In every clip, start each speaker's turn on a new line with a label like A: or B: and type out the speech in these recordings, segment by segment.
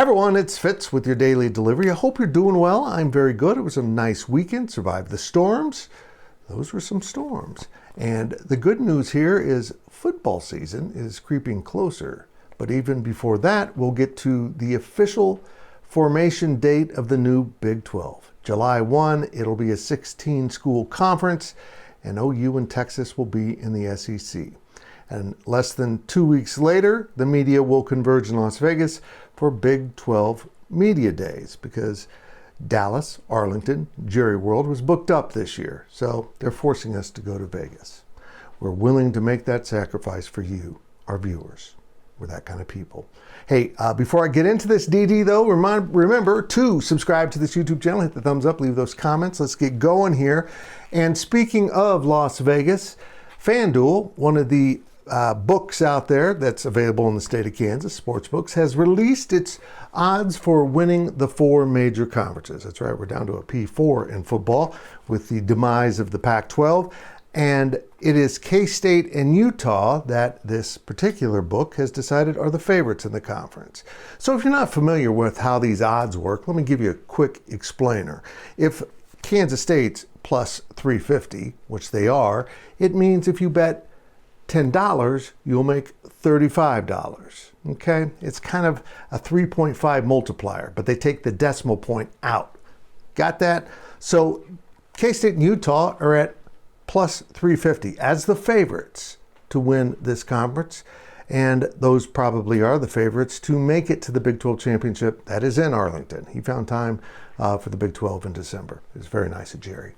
A: Everyone, it's Fitz with your daily delivery. I hope you're doing well. I'm very good. It was a nice weekend. Survived the storms. Those were some storms. And the good news here is football season is creeping closer. But even before that, we'll get to the official formation date of the new Big 12. July 1, it'll be a 16-school conference, and OU and Texas will be in the SEC. And less than 2 weeks later, the media will converge in Las Vegas for Big 12 Media Days because Dallas, Arlington, Jerry World was booked up this year. So they're forcing us to go to Vegas. We're willing to make that sacrifice for you, our viewers. We're that kind of people. Hey, before I get into this DD though, remember to subscribe to this YouTube channel, hit the thumbs up, leave those comments. Let's get going here. And speaking of Las Vegas, FanDuel, one of the books out there that's available in the state of Kansas, sports books, has released its odds for winning the four major conferences. That's right, we're down to a P4 in football with the demise of the Pac-12. And it is K-State and Utah that this particular book has decided are the favorites in the conference. So if you're not familiar with how these odds work, let me give you a quick explainer. If Kansas State's plus 350, which they are, it means if you bet $10, you'll make $35. Okay? It's kind of a 3.5 multiplier, but they take the decimal point out. Got that? So K-State and Utah are at plus 350 as the favorites to win this conference. And those probably are the favorites to make it to the Big 12 championship. That is in Arlington. He found time for the Big 12 in December. It was very nice of Jerry.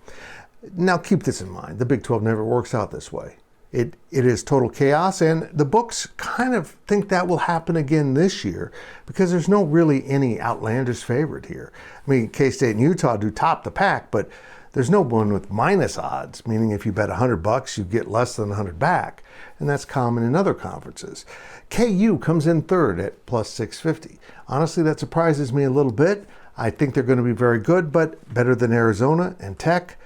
A: Now keep this in mind. The Big 12 never works out this way. It is total chaos, and the books kind of think that will happen again this year because there's no really any outlandish favorite here. I mean, K-State and Utah do top the pack, but there's no one with minus odds, meaning if you bet $100, you get less than 100 back, and that's common in other conferences. KU comes in third at plus 650. Honestly, that surprises me a little bit. I think they're going to be very good, but better than Arizona and Tech,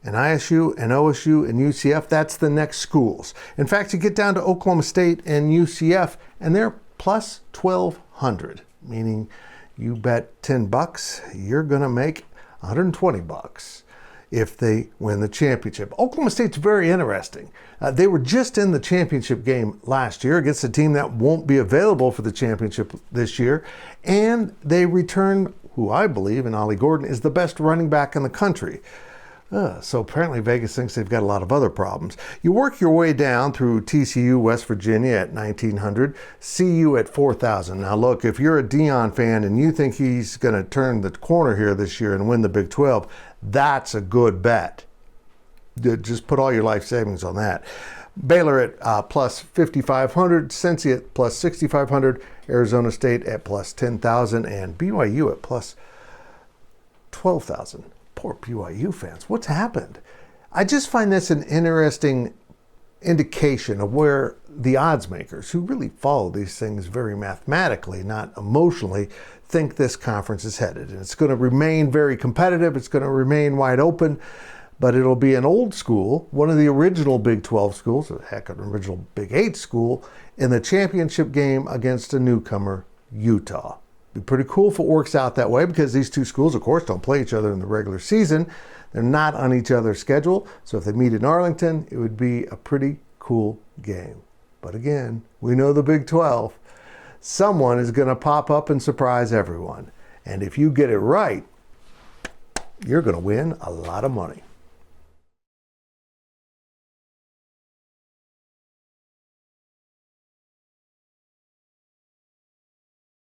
A: and ISU and OSU and UCF. That's the next schools. In fact, you get down to Oklahoma State and UCF, and they're plus 1,200, meaning you bet $10, you're going to make $120 if they win the championship. Oklahoma State's very interesting. They were just in the championship game last year against a team that won't be available for the championship this year, and they return who I believe, in Ollie Gordon, is the best running back in the country. So apparently Vegas thinks they've got a lot of other problems. You work your way down through TCU, West Virginia at 1,900, CU at 4,000. Now look, if you're a Deion fan and you think he's going to turn the corner here this year and win the Big 12, that's a good bet. Just put all your life savings on that. Baylor at plus 5,500, Cincy at plus 6,500, Arizona State at plus 10,000, and BYU at plus 12,000. Poor BYU fans. What's happened? I just find this an interesting indication of where the odds makers, who really follow these things very mathematically, not emotionally, think this conference is headed. And it's going to remain very competitive. It's going to remain wide open. But it'll be an old school, one of the original Big 12 schools, a heck of an original Big 8 school, in the championship game against a newcomer, Utah. Be pretty cool if it works out that way because these two schools, of course, don't play each other in the regular season. They're not on each other's schedule. So if they meet in Arlington, it would be a pretty cool game. But again, we know the Big 12. Someone is going to pop up and surprise everyone. And if you get it right, you're going to win a lot of money.